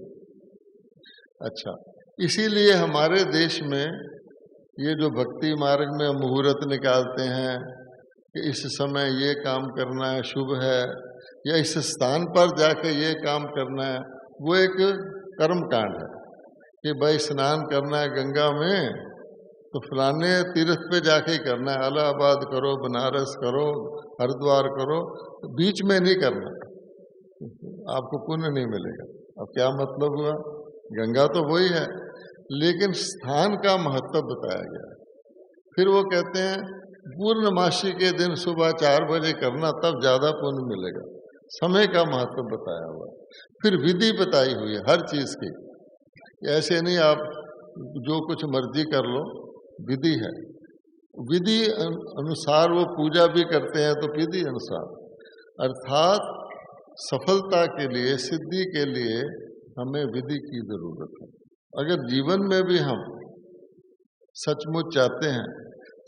[SPEAKER 1] अच्छा, इसीलिए हमारे देश में ये जो भक्ति मार्ग में मुहूर्त निकालते हैं कि इस समय ये काम करना है, शुभ है, या इस स्थान पर जाके ये काम करना है, वो एक कर्म कांड है कि भाई स्नान करना है गंगा में तो फलाने तीर्थ पे जाके ही करना है, इलाहाबाद करो, बनारस करो, हरिद्वार करो, तो बीच में नहीं करना, आपको पुण्य नहीं मिलेगा। अब क्या मतलब हुआ? गंगा तो वही है, लेकिन स्थान का महत्व बताया गया है। फिर वो कहते हैं पूर्णमासी के दिन सुबह 4 बजे करना, तब ज्यादा पुण्य मिलेगा। समय का महत्व बताया हुआ है। फिर विधि बताई हुई है हर चीज की, ऐसे नहीं आप जो कुछ मर्जी कर लो, विधि है। विधि अनुसार वो पूजा भी करते हैं, तो विधि अनुसार, अर्थात सफलता के लिए, सिद्धि के लिए हमें विधि की जरूरत है। अगर जीवन में भी हम सचमुच चाहते हैं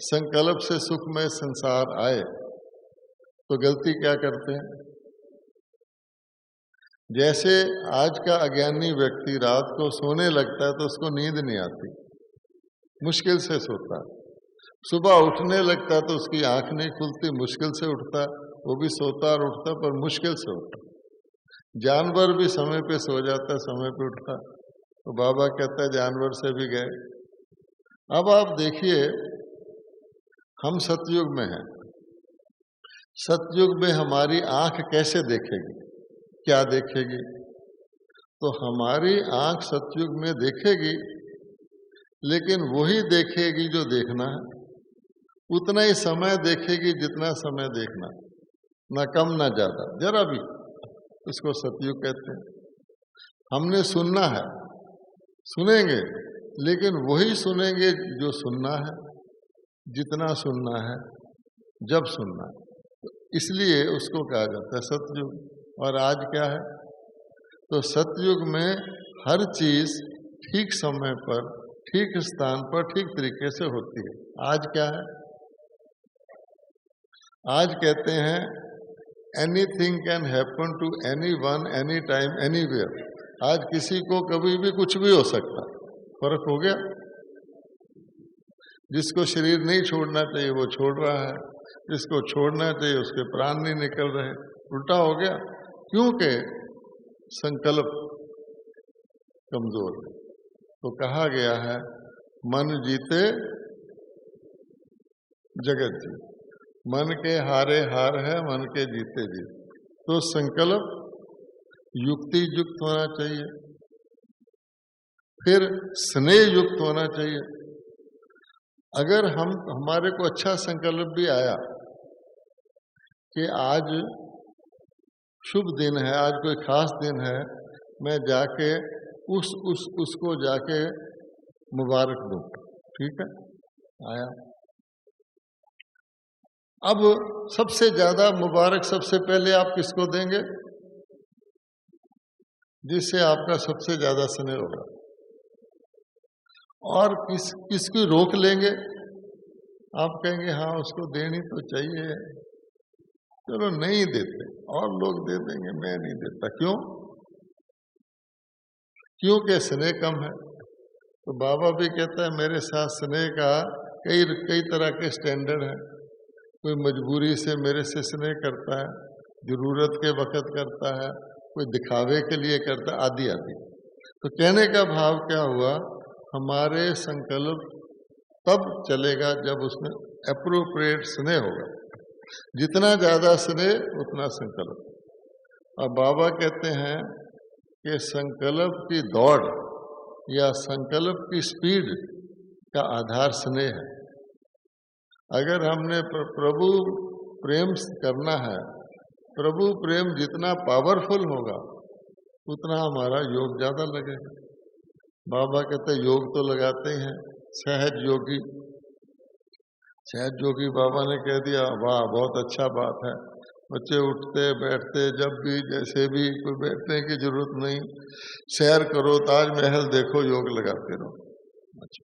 [SPEAKER 1] संकल्प से सुखमय संसार आए, तो गलती क्या करते हैं? जैसे आज का अज्ञानी व्यक्ति रात को सोने लगता है तो उसको नींद नहीं आती, मुश्किल से सोता है। सुबह उठने लगता है तो उसकी आंख नहीं खुलती, मुश्किल से उठता है, वो भी सोता और उठता पर मुश्किल से उठता। जानवर भी समय पे सो जाता है, समय पे उठता। तो बाबा कहता है जानवर से भी गए। अब आप देखिए, हम सतयुग में हैं। सतयुग में हमारी आंख कैसे देखेगी, क्या देखेगी? तो हमारी आंख सतयुग में देखेगी, लेकिन वही देखेगी जो देखना है, उतना ही समय देखेगी जितना समय देखना, ना कम ना ज्यादा, जरा भी। इसको सतयुग कहते हैं। हमने सुनना है, सुनेंगे, लेकिन वही सुनेंगे जो सुनना है, जितना सुनना है, जब सुनना है। तो इसलिए उसको कहा जाता है सतयुग। और आज क्या है? तो सतयुग में हर चीज ठीक समय पर, ठीक स्थान पर, ठीक तरीके से होती है। आज क्या है? आज कहते हैं anything can happen to anyone, any time, anywhere. आज किसी को कभी भी कुछ भी हो सकता। फर्क हो गया। जिसको शरीर नहीं छोड़ना चाहिए वो छोड़ रहा है, जिसको छोड़ना चाहिए उसके प्राण नहीं निकल रहे, उल्टा हो गया। क्योंकि संकल्प कमजोर है। तो कहा गया है मन जीते जगत जीत। मन के हारे हार है, मन के जीते जीत। तो संकल्प युक्ति युक्त होना चाहिए, फिर स्नेह युक्त होना चाहिए। अगर हमारे को अच्छा संकल्प भी आया कि आज शुभ दिन है, आज कोई खास दिन है, मैं जाके उसको जाके मुबारक दूं, ठीक है, आया। अब सबसे ज्यादा मुबारक सबसे पहले आप किसको देंगे? जिससे आपका सबसे ज्यादा स्नेह होगा। और किसकी रोक लेंगे? आप कहेंगे हाँ उसको देनी तो चाहिए, चलो नहीं देते, और लोग दे देंगे, मैं नहीं देता। क्यों? क्योंकि स्नेह कम है। तो बाबा भी कहता है मेरे साथ स्नेह का कई तरह के स्टैंडर्ड है। कोई मजबूरी से मेरे से स्नेह करता है, जरूरत के वक्त करता है, कोई दिखावे के लिए करता है, आदि आदि। तो कहने का भाव क्या हुआ, हमारे संकल्प तब चलेगा जब उसमें एप्रोप्रिएट स्नेह होगा। जितना ज्यादा स्नेह उतना संकल्प। अब बाबा कहते हैं कि संकल्प की दौड़ या संकल्प की स्पीड का आधार स्नेह है। अगर हमने प्रभु प्रेम करना है, प्रभु प्रेम जितना पावरफुल होगा उतना हमारा योग ज्यादा लगेगा। बाबा कहते योग तो लगाते ही हैं, सहज योगी। सहज योगी बाबा ने कह दिया, वाह बहुत अच्छा बात है। बच्चे उठते बैठते जब भी जैसे भी, कोई बैठने की जरूरत नहीं, सैर करो, ताजमहल देखो, योग लगाते रहो। अच्छा,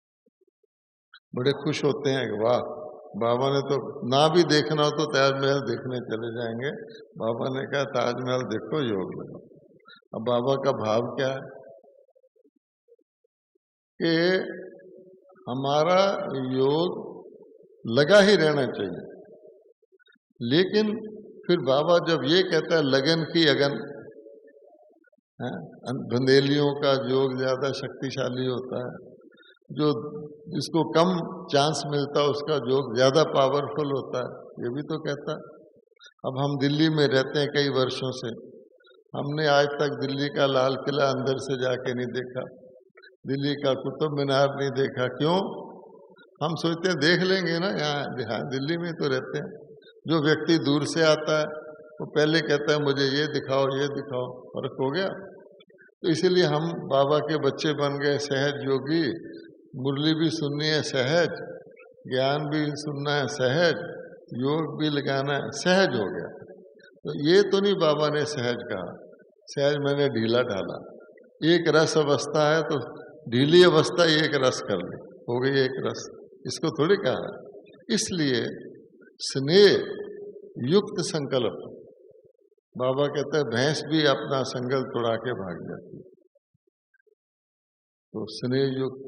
[SPEAKER 1] बड़े खुश होते हैं कि वाह, बाबा ने तो ना भी देखना हो तो ताजमहल देखने चले जाएंगे। बाबा ने कहा ताजमहल देखो, योग लगाओ। अब बाबा का भाव क्या है कि हमारा योग लगा ही रहना चाहिए। लेकिन फिर बाबा जब ये कहता है लगन की अगन है, बंदेलियों का योग ज्यादा शक्तिशाली होता है, जो जिसको कम चांस मिलता है उसका योग ज्यादा पावरफुल होता है, ये भी तो कहता है। अब हम दिल्ली में रहते हैं कई वर्षों से, हमने आज तक दिल्ली का लाल किला अंदर से जाके नहीं देखा, दिल्ली का कुतुब मीनार नहीं देखा। क्यों? हम सोचते हैं देख लेंगे ना, यहाँ दिल्ली में तो रहते हैं। जो व्यक्ति दूर से आता है वो पहले कहता है मुझे ये दिखाओ ये दिखाओ, फर्क हो गया। तो इसीलिए हम बाबा के बच्चे बन गए, सहज योगी। मुरली भी सुननी है सहज, ज्ञान भी सुनना है सहज, योग भी लगाना है सहज, हो गया। तो ये तो नहीं बाबा ने सहज कहा, सहज मैंने ढीला ढाला। एक रस अवस्था है तो ढीली अवस्था एक रस कर ली, हो गई एक रस, इसको थोड़ी कहा। इसलिए स्नेह युक्त संकल्प, बाबा कहते हैं भैंस भी अपना संकल्प तोड़ा के भाग जाती है, तो स्नेह युक्त।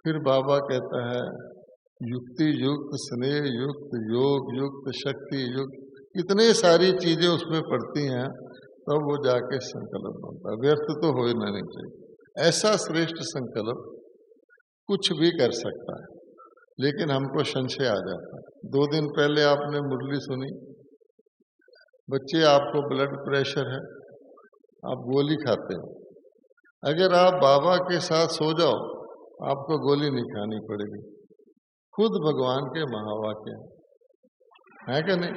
[SPEAKER 1] फिर बाबा कहता है युक्ति युक्त, स्नेह युक्त, योग युक्त, शक्ति युक्त, इतने सारी चीजें उसमें पड़ती हैं, तब तो वो जाके संकल्प बनता है। व्यर्थ तो हो नहीं चाहिए। ऐसा श्रेष्ठ संकल्प कुछ भी कर सकता है, लेकिन हमको संशय आ जाता है। 2 दिन पहले आपने मुरली सुनी, बच्चे आपको ब्लड प्रेशर है, आप गोली खाते हो। अगर आप बाबा के साथ सो जाओ, आपको गोली नहीं खानी पड़ेगी। खुद भगवान के महावाक्य है कि नहीं?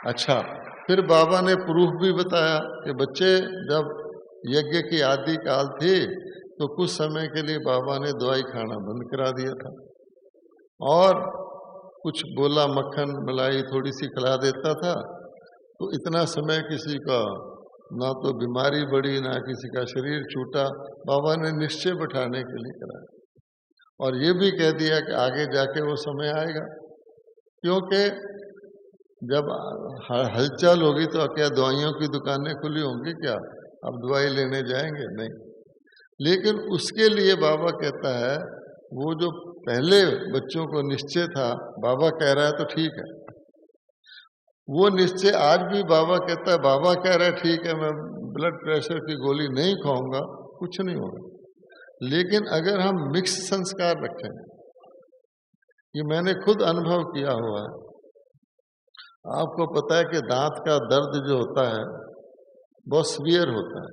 [SPEAKER 1] अच्छा, फिर बाबा ने प्रूफ भी बताया कि बच्चे जब यज्ञ की आदि काल थी तो कुछ समय के लिए बाबा ने दवाई खाना बंद करा दिया था, और कुछ बोला मक्खन मलाई थोड़ी सी खिला देता था, तो इतना समय किसी का ना तो बीमारी बढ़ी ना किसी का शरीर छूटा। बाबा ने निश्चय बैठाने के लिए कराया, और ये भी कह दिया कि आगे जाके वो समय आएगा, क्योंकि जब हलचल होगी तो क्या दवाइयों की दुकानें खुली होंगी क्या? अब दवाई लेने जाएंगे? नहीं। लेकिन उसके लिए बाबा कहता है, वो जो पहले बच्चों को निश्चय था, बाबा कह रहा है तो ठीक है, वो निश्चय आज भी बाबा कहता है, बाबा कह रहा है ठीक है, मैं ब्लड प्रेशर की गोली नहीं खाऊंगा, कुछ नहीं होगा। लेकिन अगर हम मिक्स संस्कार रखेंगे, ये मैंने खुद अनुभव किया हुआ है। आपको पता है कि दांत का दर्द जो होता है बहुत सीवियर होता है,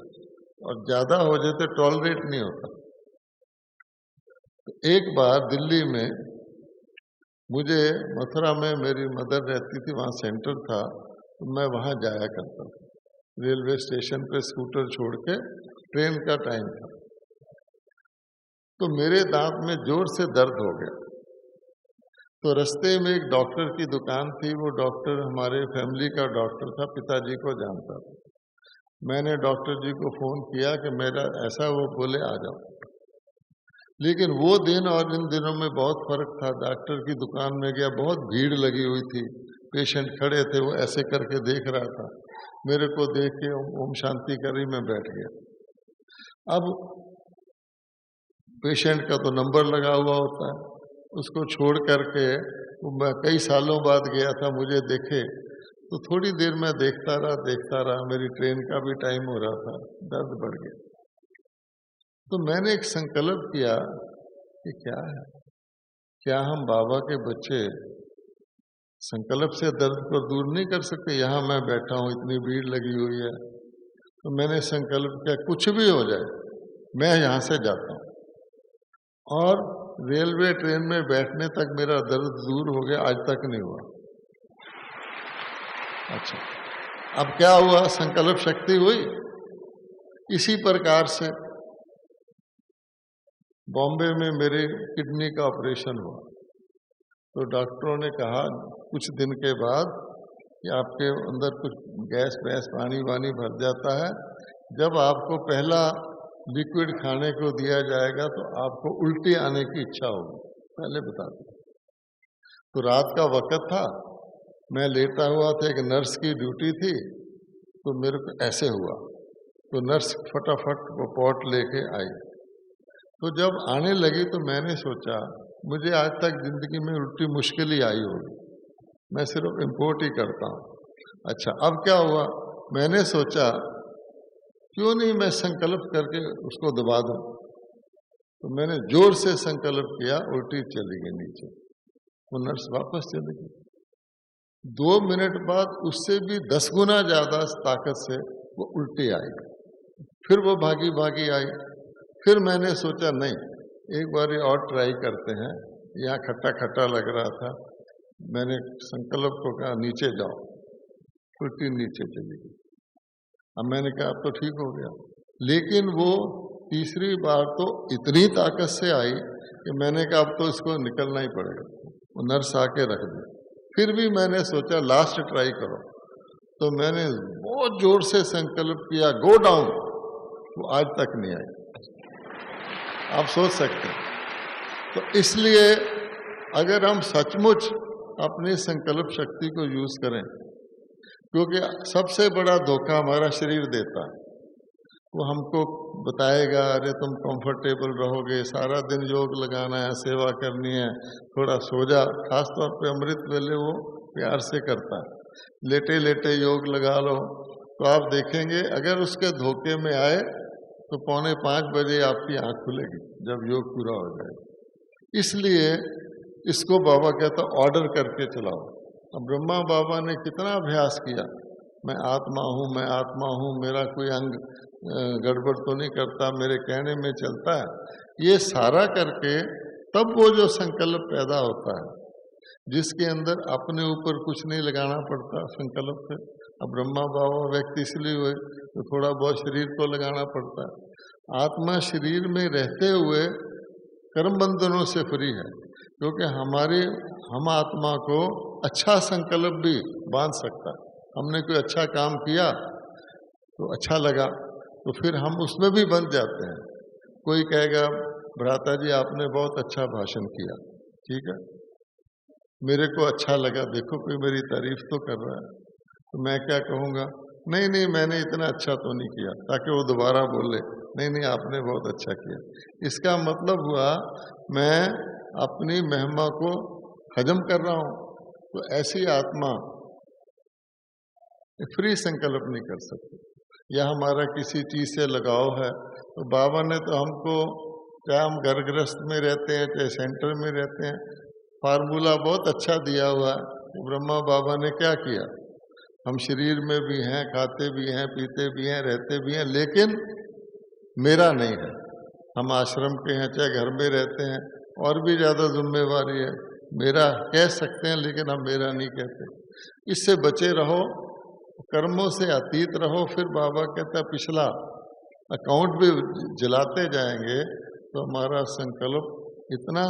[SPEAKER 1] और ज्यादा हो जाए तो टॉलरेट नहीं होता। तो एक बार दिल्ली में, मुझे मथुरा में मेरी मदर रहती थी, वहाँ सेंटर था, तो मैं वहाँ जाया करता था। रेलवे स्टेशन पे स्कूटर छोड़ के, ट्रेन का टाइम था, तो मेरे दांत में जोर से दर्द हो गया। तो रास्ते में एक डॉक्टर की दुकान थी, वो डॉक्टर हमारे फैमिली का डॉक्टर था, पिताजी को जानता था। मैंने डॉक्टर जी को फोन किया कि मेरा ऐसा, वो बोले आ जाओ। लेकिन वो दिन और इन दिनों में बहुत फर्क था। डॉक्टर की दुकान में गया, बहुत भीड़ लगी हुई थी, पेशेंट खड़े थे, वो ऐसे करके देख रहा था। मेरे को देख के ओम शांति करी, मैं बैठ गया। अब पेशेंट का तो नंबर लगा हुआ होता है, उसको छोड़ करके मैं कई सालों बाद गया था, मुझे देखे तो थोड़ी देर मैं देखता रहा, मेरी ट्रेन का भी टाइम हो रहा था, दर्द बढ़ गया। तो मैंने एक संकल्प किया कि क्या है, क्या हम बाबा के बच्चे संकल्प से दर्द को दूर नहीं कर सकते? यहाँ मैं बैठा हूँ, इतनी भीड़ लगी हुई है, तो मैंने संकल्प किया कुछ भी हो जाए मैं यहाँ से जाता हूँ। और रेलवे ट्रेन में बैठने तक मेरा दर्द दूर हो गया, आज तक नहीं हुआ। अच्छा, अब क्या हुआ, संकल्प शक्ति हुई। इसी प्रकार से बॉम्बे में मेरे किडनी का ऑपरेशन हुआ, तो डॉक्टरों ने कहा कुछ दिन के बाद कि आपके अंदर कुछ गैस वैस पानी वानी भर जाता है, जब आपको पहला लिक्विड खाने को दिया जाएगा तो आपको उल्टी आने की इच्छा होगी, पहले बता दूं। तो रात का वक्त था, मैं लेटा हुआ था, एक नर्स की ड्यूटी थी, तो मेरे को ऐसे हुआ, तो नर्स फटाफट वो पॉट लेके आई। तो जब आने लगी तो मैंने सोचा मुझे आज तक जिंदगी में उल्टी मुश्किल ही आई होगी, मैं सिर्फ इम्पोर्ट ही करता हूँ। अच्छा, अब क्या हुआ, मैंने सोचा क्यों नहीं मैं संकल्प करके उसको दबा दूं। तो मैंने जोर से संकल्प किया, उल्टी चली गई नीचे, वो नर्स वापस चली गई। 2 मिनट बाद उससे भी 10 गुना ज्यादा ताकत से वो उल्टी आई, फिर वो भागी भागी आई। फिर मैंने सोचा नहीं, एक बार और ट्राई करते हैं, यहाँ खट्टा खट्टा लग रहा था, मैंने संकल्प को कहा नीचे जाओ, उल्टी नीचे चली गई। अब मैंने कहा अब तो ठीक हो गया, लेकिन वो तीसरी बार तो इतनी ताकत से आई कि मैंने कहा अब तो इसको निकलना ही पड़ेगा, वो नर्स आके रख दी। फिर भी मैंने सोचा लास्ट ट्राई करो, तो मैंने बहुत जोर से संकल्प किया गो डाउन, वो आज तक नहीं आई। आप सोच सकते हैं। तो इसलिए अगर हम सचमुच अपनी संकल्प शक्ति को यूज करें, क्योंकि सबसे बड़ा धोखा हमारा शरीर देता है, वो हमको बताएगा अरे तुम कंफर्टेबल रहोगे, सारा दिन योग लगाना है, सेवा करनी है, थोड़ा सो जा। खासतौर पे अमृत वेले वो प्यार से करता है, लेटे लेटे योग लगा लो। तो आप देखेंगे अगर उसके धोखे में आए तो 4:45 बजे आपकी आंख खुलेगी जब योग पूरा हो जाएगा। इसलिए इसको बाबा कहता ऑर्डर करके चलाओ। अब ब्रह्मा बाबा ने कितना अभ्यास किया, मैं आत्मा हूँ, मैं आत्मा हूँ, मेरा कोई अंग गड़बड़ तो नहीं करता, मेरे कहने में चलता है, ये सारा करके तब वो जो संकल्प पैदा होता है जिसके अंदर अपने ऊपर कुछ नहीं लगाना पड़ता संकल्प से। अब ब्रह्मा बाबा व्यक्ति इसलिए हुए तो थोड़ा बहुत शरीर को लगाना पड़ता है। आत्मा शरीर में रहते हुए कर्म बंधनों से फ्री है, क्योंकि हम आत्मा को अच्छा संकल्प भी बांध सकता है। हमने कोई अच्छा काम किया तो अच्छा लगा तो फिर हम उसमें भी बंध जाते हैं। कोई कहेगा भ्राता जी आपने बहुत अच्छा भाषण किया, ठीक है, मेरे को अच्छा लगा, देखो कोई मेरी तारीफ तो कर रहा है, तो मैं क्या कहूँगा, नहीं नहीं मैंने इतना अच्छा तो नहीं किया, ताकि वो दोबारा बोले नहीं नहीं आपने बहुत अच्छा किया। इसका मतलब हुआ मैं अपनी महिमा को हजम कर रहा हूँ। तो ऐसी आत्मा फ्री संकल्प नहीं कर सकती। या हमारा किसी चीज से लगाव है, तो बाबा ने तो हमको, चाहे हम घर गृहस्थ में रहते हैं चाहे सेंटर में रहते हैं, फार्मूला बहुत अच्छा दिया हुआ है। ब्रह्मा बाबा ने क्या किया, हम शरीर में भी हैं, खाते भी हैं, पीते भी हैं, रहते भी हैं, लेकिन मेरा नहीं है। हम आश्रम के हैं चाहे घर में रहते हैं, और भी ज्यादा जिम्मेवारी है, मेरा कह सकते हैं लेकिन हम मेरा नहीं कहते। इससे बचे रहो, कर्मों से अतीत रहो। फिर बाबा कहता पिछला अकाउंट भी जलाते जाएंगे तो हमारा संकल्प इतना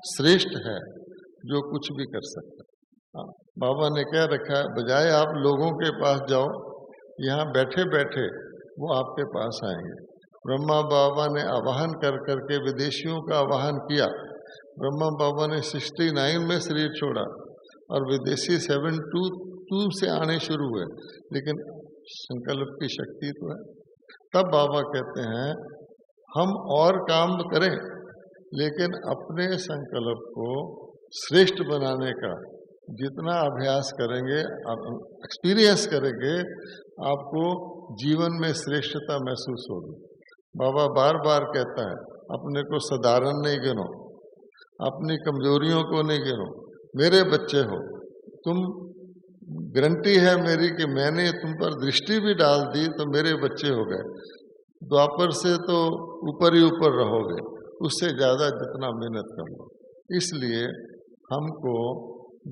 [SPEAKER 1] श्रेष्ठ है जो कुछ भी कर सकता है। बाबा ने क्या रखा है, बजाय आप लोगों के पास जाओ, यहाँ बैठे बैठे वो आपके पास आएंगे। ब्रह्मा बाबा ने आवाहन कर करके विदेशियों का आवाहन किया। ब्रह्मा बाबा ने 69 में शरीर छोड़ा और विदेशी 72 से आने शुरू हुए, लेकिन संकल्प की शक्ति तो है। तब बाबा कहते हैं हम और काम करें, लेकिन अपने संकल्प को श्रेष्ठ बनाने का जितना अभ्यास करेंगे, एक्सपीरियंस करेंगे, आपको जीवन में श्रेष्ठता महसूस होगी। बाबा बार बार कहता है अपने को साधारण नहीं गिनो, अपनी कमजोरियों को नहीं गिनो। मेरे बच्चे हो तुम, गारंटी है मेरी कि मैंने तुम पर दृष्टि भी डाल दी तो मेरे बच्चे हो गए। द्वापर से तो ऊपर ही ऊपर रहोगे, उससे ज्यादा जितना मेहनत कर लो। इसलिए हमको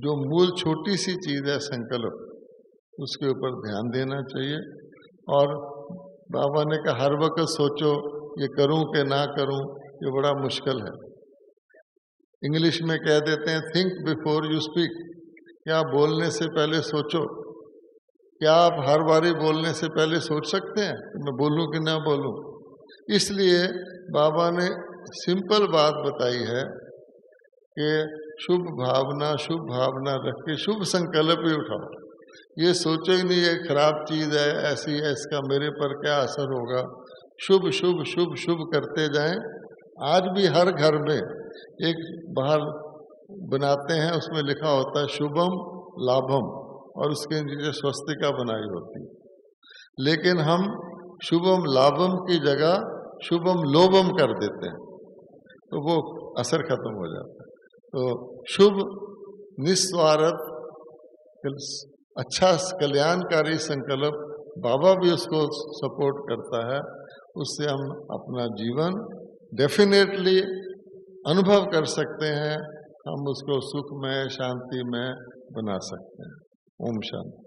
[SPEAKER 1] जो मूल छोटी सी चीज है संकल्प, उसके ऊपर ध्यान देना चाहिए। और बाबा ने कहा हर वक्त सोचो ये करूं कि ना करूं, ये बड़ा मुश्किल है। इंग्लिश में कह देते हैं थिंक बिफोर यू स्पीक, क्या बोलने से पहले सोचो। क्या आप हर बारी बोलने से पहले सोच सकते हैं कि मैं बोलूं कि ना बोलूं? इसलिए बाबा ने सिंपल बात बताई है कि शुभ भावना रख के शुभ संकल्प ही उठाओ। ये सोचो ही नहीं ये खराब चीज है, ऐसी है, इसका मेरे पर क्या असर होगा। शुभ शुभ शुभ शुभ करते जाएं। आज भी हर घर में एक बाहर बनाते हैं, उसमें लिखा होता है शुभम लाभम, और उसके नीचे स्वस्तिका बनाई होती है। लेकिन हम शुभम लाभम की जगह शुभम लोभम कर देते हैं, तो वो असर खत्म हो जाता है। तो शुभ निस्वार्थ अच्छा कल्याणकारी संकल्प, बाबा भी उसको सपोर्ट करता है। उससे हम अपना जीवन डेफिनेटली अनुभव कर सकते हैं, हम उसको सुखमय शांतिमय बना सकते हैं। ओम शांति।